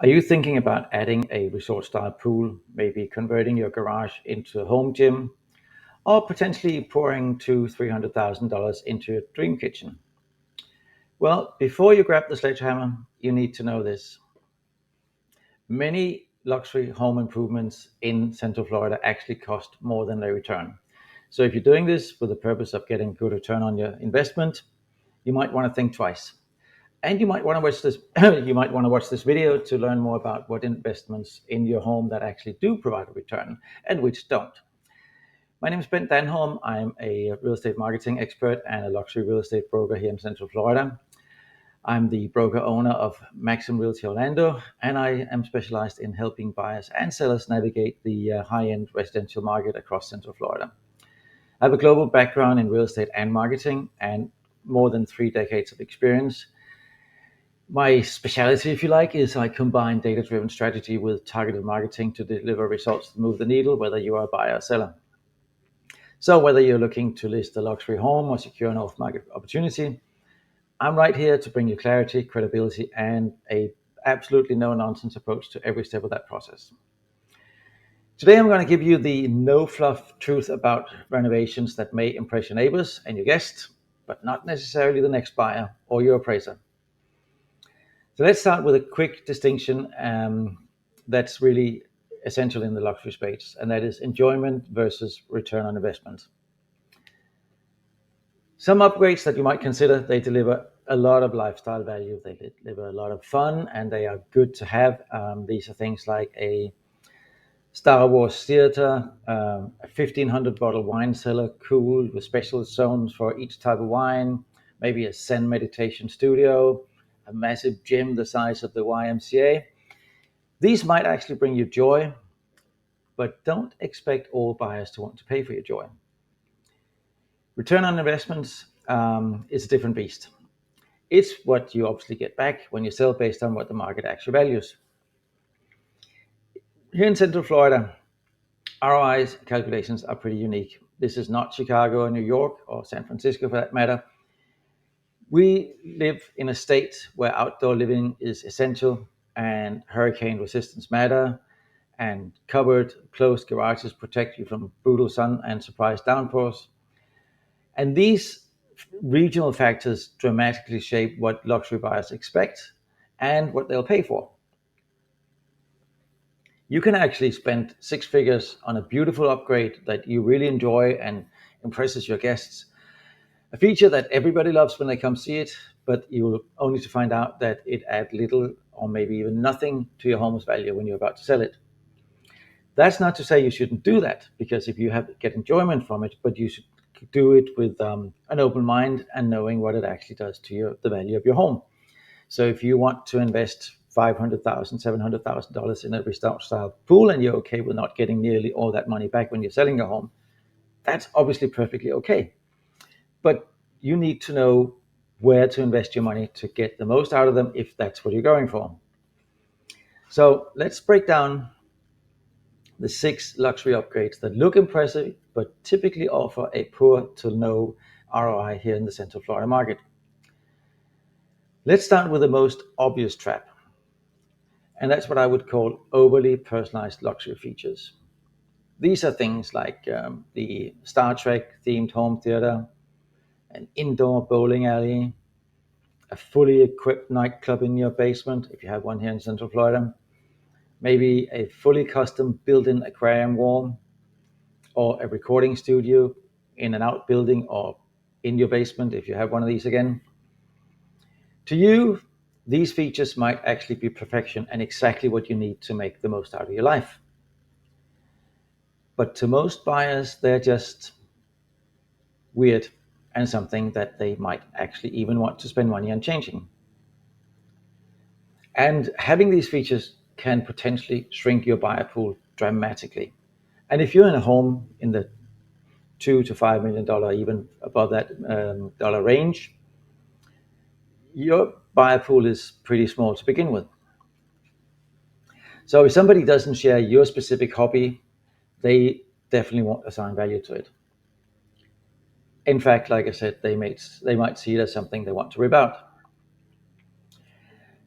Are you thinking about adding a resort style pool, maybe converting your garage into a home gym, or potentially pouring $200,000-300,000 into your dream kitchen? Well, before you grab the sledgehammer, you need to know this. Many luxury home improvements in Central Florida actually cost more than they return. So if you're doing this with the purpose of getting good return on your investment, you might want to think twice. And you might want to watch this. You might want to watch this video to learn more about what investments in your home that actually do provide a return and which don't. My name is Dan Holm. I'm a real estate marketing expert and a luxury real estate broker here in Central Florida. I'm the broker owner of Maxim Realty Orlando, and I am specialized in helping buyers and sellers navigate the high-end residential market across Central Florida. I have a global background in real estate and marketing and more than 3 decades of experience. My specialty, if you like, is I combine data-driven strategy with targeted marketing to deliver results that move the needle, whether you are a buyer or seller. So whether you're looking to list a luxury home or secure an off-market opportunity, I'm right here to bring you clarity, credibility, and a absolutely no-nonsense approach to every step of that process. Today, I'm going to give you the no-fluff truth about renovations that may impress your neighbors and your guests, but not necessarily the next buyer or your appraiser. So let's start with a quick distinction that's really essential in the luxury space, and that is enjoyment versus return on investment. Some upgrades that you might consider, they deliver a lot of lifestyle value, they deliver a lot of fun, and they are good to have. These are things like a Star Wars theater, a 1,500 bottle wine cellar cooled with special zones for each type of wine, maybe a Zen meditation studio, a massive gym the size of the YMCA. These might actually bring you joy, but don't expect all buyers to want to pay for your joy. Return on investments is a different beast. It's what you obviously get back when you sell based on what the market actually values. Here in Central Florida, ROI calculations are pretty unique. This is not Chicago or New York or San Francisco for that matter. We live in a state where outdoor living is essential and hurricane resistance matter, and covered, closed garages protect you from brutal sun and surprise downpours. And these regional factors dramatically shape what luxury buyers expect and what they'll pay for. You can actually spend 6 figures on a beautiful upgrade that you really enjoy and impresses your guests. A feature that everybody loves when they come see it, but you'll only to find out that it adds little or maybe even nothing to your home's value when you're about to sell it. That's not to say you shouldn't do that, because if you get enjoyment from it, but you should do it with an open mind and knowing what it actually does to the value of your home. So if you want to invest $500,000, $700,000 in a resort style pool, and you're okay with not getting nearly all that money back when you're selling your home, that's obviously perfectly okay. But you need to know where to invest your money to get the most out of them if that's what you're going for. So let's break down the 6 luxury upgrades that look impressive but typically offer a poor to no ROI here in the Central Florida market. Let's start with the most obvious trap, and that's what I would call overly personalized luxury features. These are things like the Star Trek themed home theater, an indoor bowling alley, a fully equipped nightclub in your basement, if you have one here in Central Florida, maybe a fully custom built-in aquarium wall, or a recording studio in an outbuilding or in your basement, if you have one of these again. To you, these features might actually be perfection and exactly what you need to make the most out of your life. But to most buyers, they're just weird and something that they might actually even want to spend money on changing. And having these features can potentially shrink your buyer pool dramatically. And if you're in a home in the $2 to $5 million, even above that dollar range, your buyer pool is pretty small to begin with. So if somebody doesn't share your specific hobby, they definitely won't assign value to it. In fact, like I said, they might see it as something they want to rip out.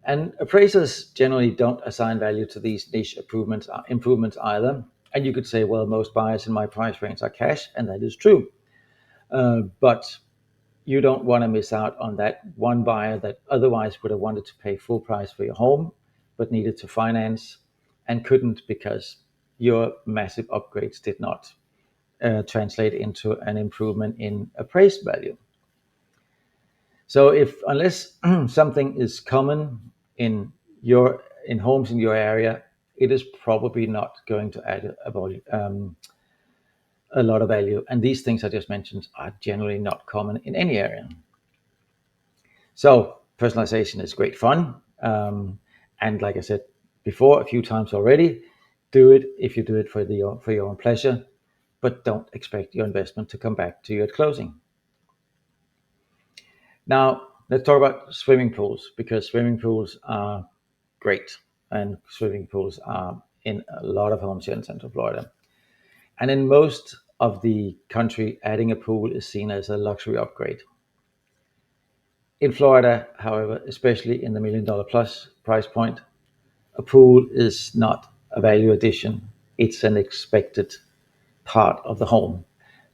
And appraisers generally don't assign value to these niche improvements either. And you could say, well, most buyers in my price range are cash, and that is true. But you don't want to miss out on that one buyer that otherwise would have wanted to pay full price for your home, but needed to finance and couldn't because your massive upgrades did not translate into an improvement in appraised value. So unless something is common in homes in your area, it is probably not going to add a lot of value. And these things I just mentioned are generally not common in any area. So personalization is great fun. And like I said before a few times already, do it if you do it for your own pleasure, but don't expect your investment to come back to you at closing. Now, let's talk about swimming pools, because swimming pools are great, and swimming pools are in a lot of homes here in Central Florida. And in most of the country, adding a pool is seen as a luxury upgrade. In Florida, however, especially in the $1 million plus price point, a pool is not a value addition. It's an expected part of the home.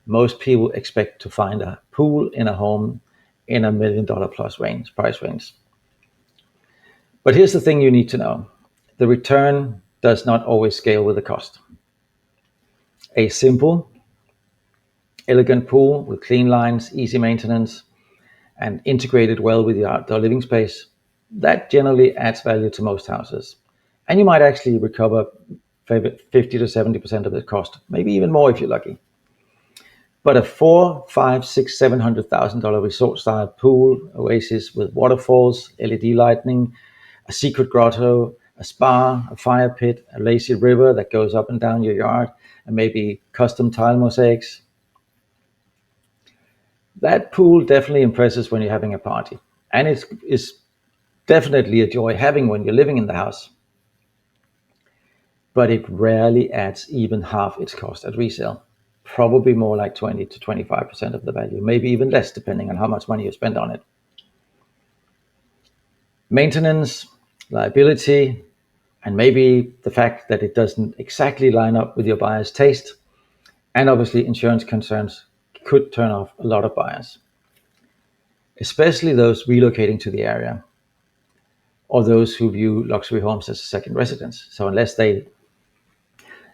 Most people expect to find a pool in a home in a $1 million plus price range. But here's the thing you need to know. The return does not always scale with the cost. A simple, elegant pool with clean lines, easy maintenance, and integrated well with your outdoor living space, that generally adds value to most houses. And you might actually recover 50 to 70% of the cost, maybe even more if you're lucky. But a $400,000, $500,000, $600,000, $700,000 resort-style pool, oasis with waterfalls, LED lighting, a secret grotto, a spa, a fire pit, a lazy river that goes up and down your yard, and maybe custom tile mosaics. That pool definitely impresses when you're having a party. And it is definitely a joy having when you're living in the house. But it rarely adds even half its cost at resale. Probably more like 20 to 25% of the value, maybe even less depending on how much money you spend on it. Maintenance, liability, and maybe the fact that it doesn't exactly line up with your buyer's taste, and obviously insurance concerns could turn off a lot of buyers, especially those relocating to the area or those who view luxury homes as a second residence. So unless they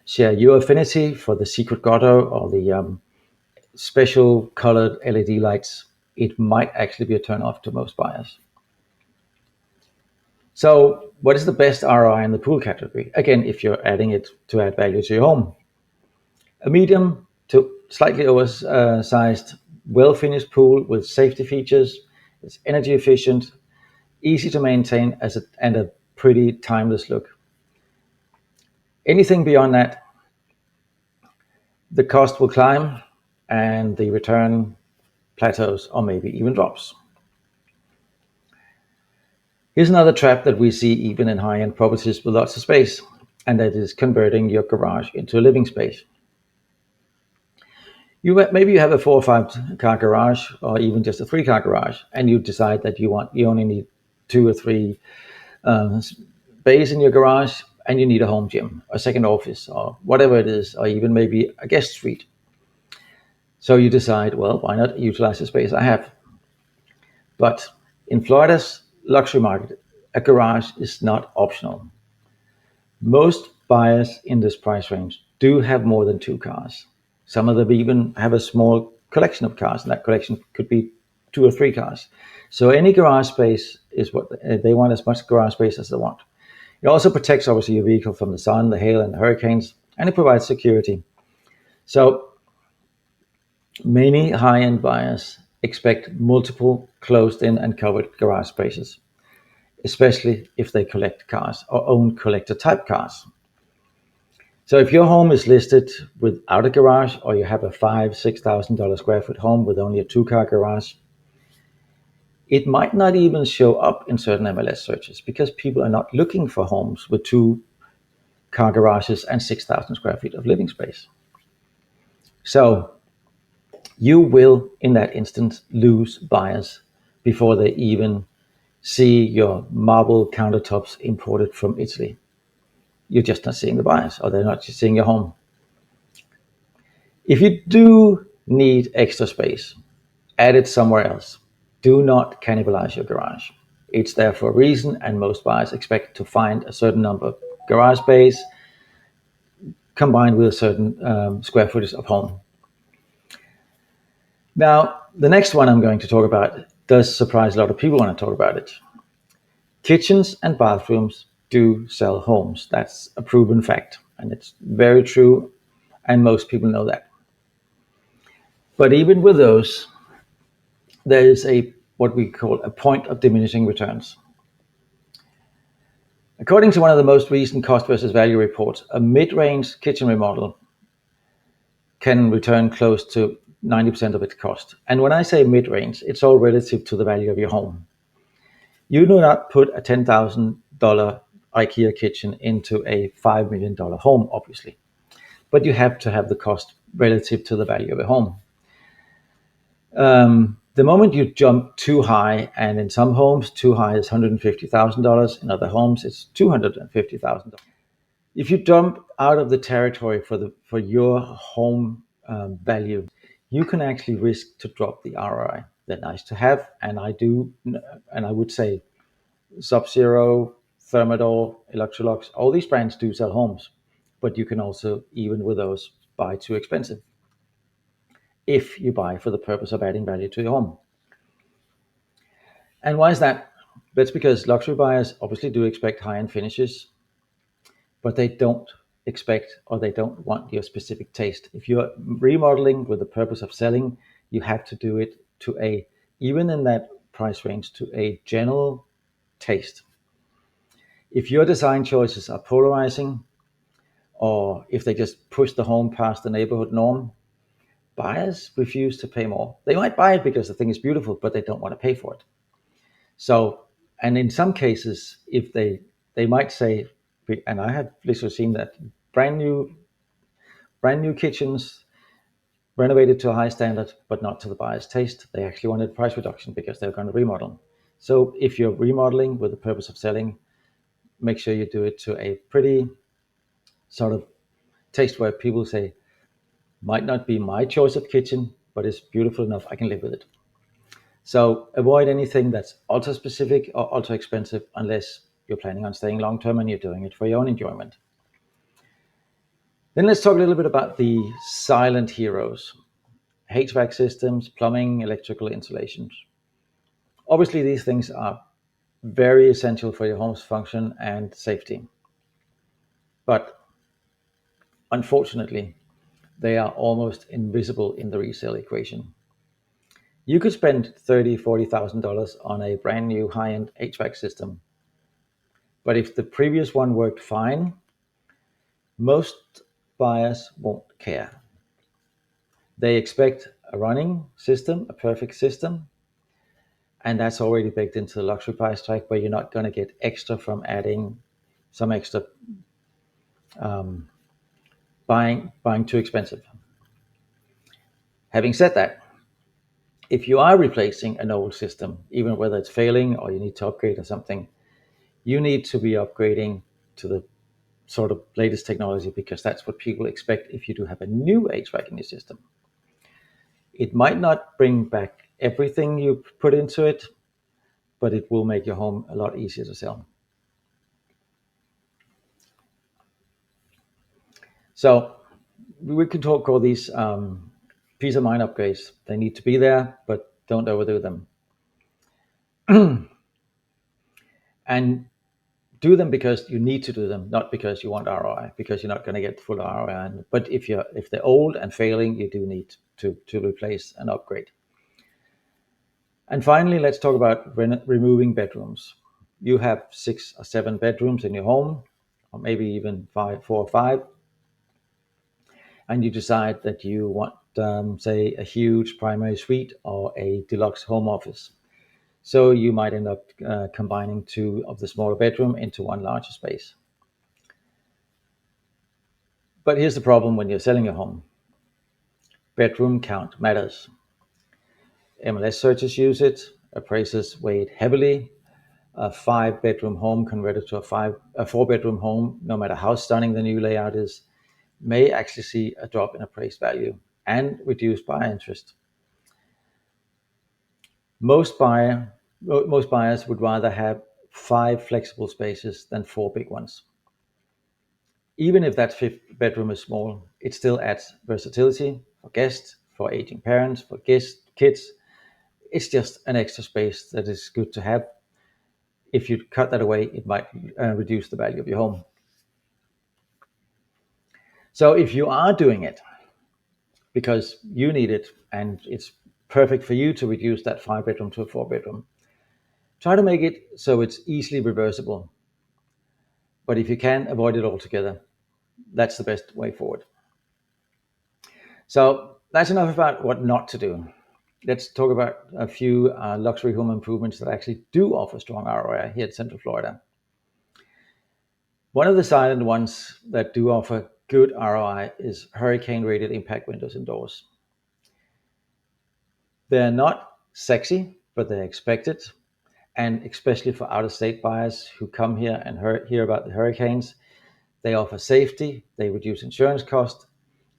share your affinity for the secret grotto or the special colored LED lights, it might actually be a turn off to most buyers. So what is the best ROI in the pool category? Again, if you're adding it to add value to your home. A medium to slightly oversized, well-finished pool with safety features. It's energy efficient, easy to maintain, and a pretty timeless look. Anything beyond that, the cost will climb and the return plateaus or maybe even drops. Here's another trap that we see even in high-end properties with lots of space, and that is converting your garage into a living space. Maybe you have a 4 or 5 car garage, or even just a 3-car garage, and you decide that you only need 2 or 3 bays in your garage, and you need a home gym, a second office, or whatever it is, or even maybe a guest suite. So you decide, well, why not utilize the space I have? But in Florida's luxury market, a garage is not optional. Most buyers in this price range do have more than 2 cars. Some of them even have a small collection of cars, and that collection could be 2 or 3 cars. So any garage space is what they want, as much garage space as they want. It also protects, obviously, your vehicle from the sun, the hail, and the hurricanes, and it provides security. So many high-end buyers expect multiple closed-in and covered garage spaces, especially if they collect cars or own collector-type cars. So if your home is listed without a garage, or you have a $5,000-$6,000 square foot home with only a 2-car garage, it might not even show up in certain MLS searches because people are not looking for homes with 2-car garages and 6,000 square feet of living space. So you will, in that instance, lose buyers before they even see your marble countertops imported from Italy. You're just not seeing the buyers, or they're not just seeing your home. If you do need extra space, add it somewhere else. Do not cannibalize your garage. It's there for a reason, and most buyers expect to find a certain number of garage space combined with a certain square footage of home. Now, the next one I'm going to talk about does surprise a lot of people when I talk about it. Kitchens and bathrooms do sell homes. That's a proven fact, and it's very true, and most people know that. But even with those, there is a what we call a point of diminishing returns. According to one of the most recent cost versus value reports, a mid-range kitchen remodel can return close to 90% of its cost. And when I say mid-range, it's all relative to the value of your home. You do not put a $10,000 IKEA kitchen into a $5 million home, obviously, but you have to have the cost relative to the value of a home. The moment you jump too high, and in some homes, too high is $150,000. In other homes, it's $250,000. If you jump out of the territory for your home value, you can actually risk to drop the ROI. They're nice to have, and I would say Sub-Zero, Thermador, Electrolux, all these brands do sell homes, but you can also, even with those, buy too expensive if you buy for the purpose of adding value to your home. And why is that? That's because luxury buyers obviously do expect high-end finishes, but they don't expect or they don't want your specific taste. If you're remodeling with the purpose of selling, you have to do it to even in that price range, to a general taste. If your design choices are polarizing, or if they just push the home past the neighborhood norm, buyers refuse to pay more. They might buy it because the thing is beautiful, but they don't want to pay for it. So, and in some cases, if they might say, and I have literally seen that brand new kitchens renovated to a high standard, but not to the buyer's taste. They actually wanted price reduction because they're going to remodel. So if you're remodeling with the purpose of selling, make sure you do it to a pretty sort of taste where people say, might not be my choice of kitchen, but it's beautiful enough, I can live with it. So avoid anything that's ultra specific or ultra expensive unless you're planning on staying long term and you're doing it for your own enjoyment. Then let's talk a little bit about the silent heroes: HVAC systems, plumbing, electrical installations. Obviously, these things are very essential for your home's function and safety. But unfortunately, they are almost invisible in the resale equation. You could spend $30,000, $40,000 on a brand new high-end HVAC system, but if the previous one worked fine, most buyers won't care. They expect a running system, a perfect system, and that's already baked into the luxury price tag, where you're not going to get extra from adding some extra buying too expensive. Having said that, if you are replacing an old system, even whether it's failing or you need to upgrade or something, you need to be upgrading to the sort of latest technology, because that's what people expect if you do have a new HVAC in your system. It might not bring back everything you put into it, but it will make your home a lot easier to sell. So we can talk all these peace of mind upgrades. They need to be there, but don't overdo them. And do them because you need to do them, not because you want ROI, because you're not going to get full ROI. But if they're old and failing, you do need to replace and upgrade. And finally, let's talk about removing bedrooms. You have 6 or 7 bedrooms in your home, or maybe even 4 or 5, and you decide that you want, say, a huge primary suite or a deluxe home office. So you might end up combining 2 of the smaller bedroom into one larger space. But here's the problem when you're selling a home. Bedroom count matters. MLS searches use it, appraisers weigh it heavily, a 5-bedroom home converted to a 4-bedroom home, no matter how stunning the new layout is, may actually see a drop in appraised value and reduced buyer interest. Most buyers would rather have 5 flexible spaces than 4 big ones. Even if that 5th bedroom is small, it still adds versatility for guests, for aging parents, for kids. It's just an extra space that is good to have. If you cut that away, it might reduce the value of your home. So if you are doing it because you need it and it's perfect for you to reduce that 5-bedroom to a 4-bedroom, try to make it so it's easily reversible. But if you can, avoid it altogether. That's the best way forward. So that's enough about what not to do. Let's talk about a few luxury home improvements that actually do offer strong ROI here in Central Florida. One of the silent ones that do offer good ROI is hurricane-rated impact windows and doors. They're not sexy, but they're expected, and especially for out-of-state buyers who come here and hear about the hurricanes, they offer safety, they reduce insurance costs,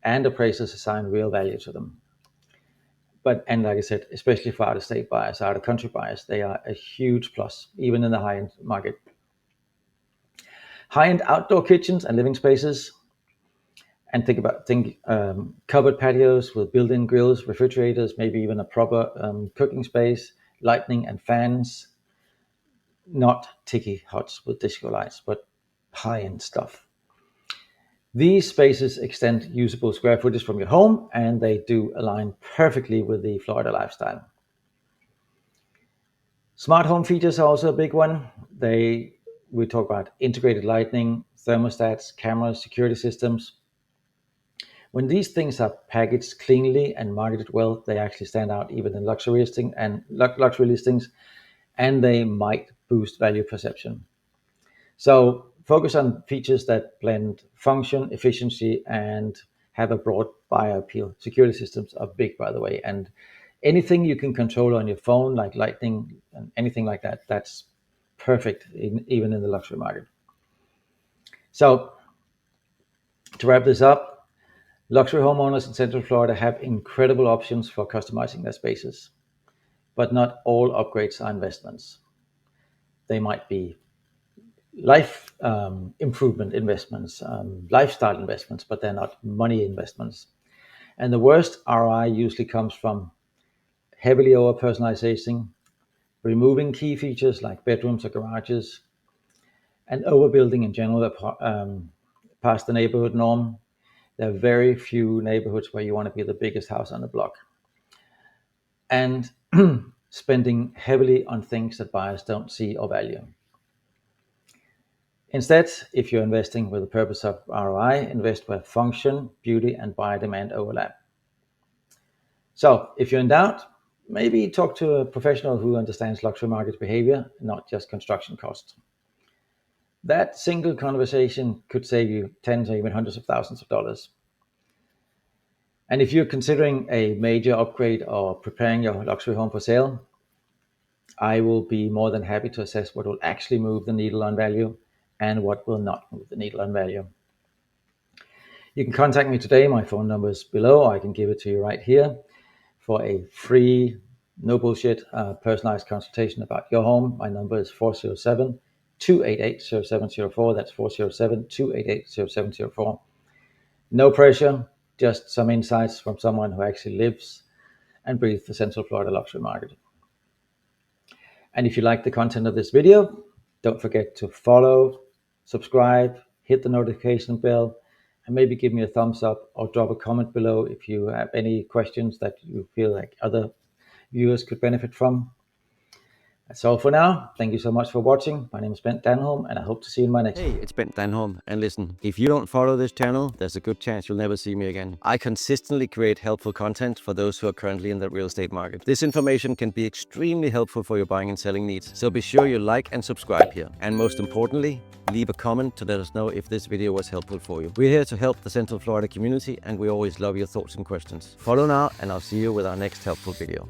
and appraisers assign real value to them. And like I said, especially for out-of-state buyers, out-of-country buyers, they are a huge plus, even in the high-end market. High-end outdoor kitchens and living spaces, and think covered patios with built-in grills, refrigerators, maybe even a proper cooking space, lighting and fans. Not ticky huts with disco lights, but high-end stuff. These spaces extend usable square footage from your home, and they do align perfectly with the Florida lifestyle. Smart home features are also a big one. We talk about integrated lighting, thermostats, cameras, security systems. When these things are packaged cleanly and marketed well, they actually stand out even in luxury listings, and they might boost value perception. So focus on features that blend function, efficiency, and have a broad buyer appeal. Security systems are big, by the way, and anything you can control on your phone, like lighting and anything like that, that's perfect, even in the luxury market. So to wrap this up, luxury homeowners in Central Florida have incredible options for customizing their spaces, but not all upgrades are investments. They might be life improvement investments, lifestyle investments, but they're not money investments. And the worst ROI usually comes from heavily over personalization, removing key features like bedrooms or garages, and overbuilding in general past the neighborhood norm. There are very few neighborhoods where you want to be the biggest house on the block. And spending heavily on things that buyers don't see or value. Instead, if you're investing with the purpose of ROI, invest where function, beauty, and buyer demand overlap. So if you're in doubt, maybe talk to a professional who understands luxury market behavior, not just construction costs. That single conversation could save you tens or even hundreds of thousands of dollars. And if you're considering a major upgrade or preparing your luxury home for sale, I will be more than happy to assess what will actually move the needle on value and what will not move the needle on value. You can contact me today. My phone number is below. I can give it to you right here for a free, no bullshit, personalized consultation about your home. My number is 407-288-0704. That's 407-288-0704. No pressure, just some insights from someone who actually lives and breathes the Central Florida luxury market. And if you like the content of this video, don't forget to follow, subscribe, hit the notification bell, and maybe give me a thumbs up or drop a comment below if you have any questions that you feel like other viewers could benefit from. That's all for now. Thank you so much for watching. My name is Dan Holm, and I hope to see you in my next video. Hey, it's Dan Holm, and listen, if you don't follow this channel, there's a good chance you'll never see me again. I consistently create helpful content for those who are currently in the real estate market. This information can be extremely helpful for your buying and selling needs, so be sure you like and subscribe here. And most importantly, leave a comment to let us know if this video was helpful for you. We're here to help the Central Florida community, and we always love your thoughts and questions. Follow now, and I'll see you with our next helpful video.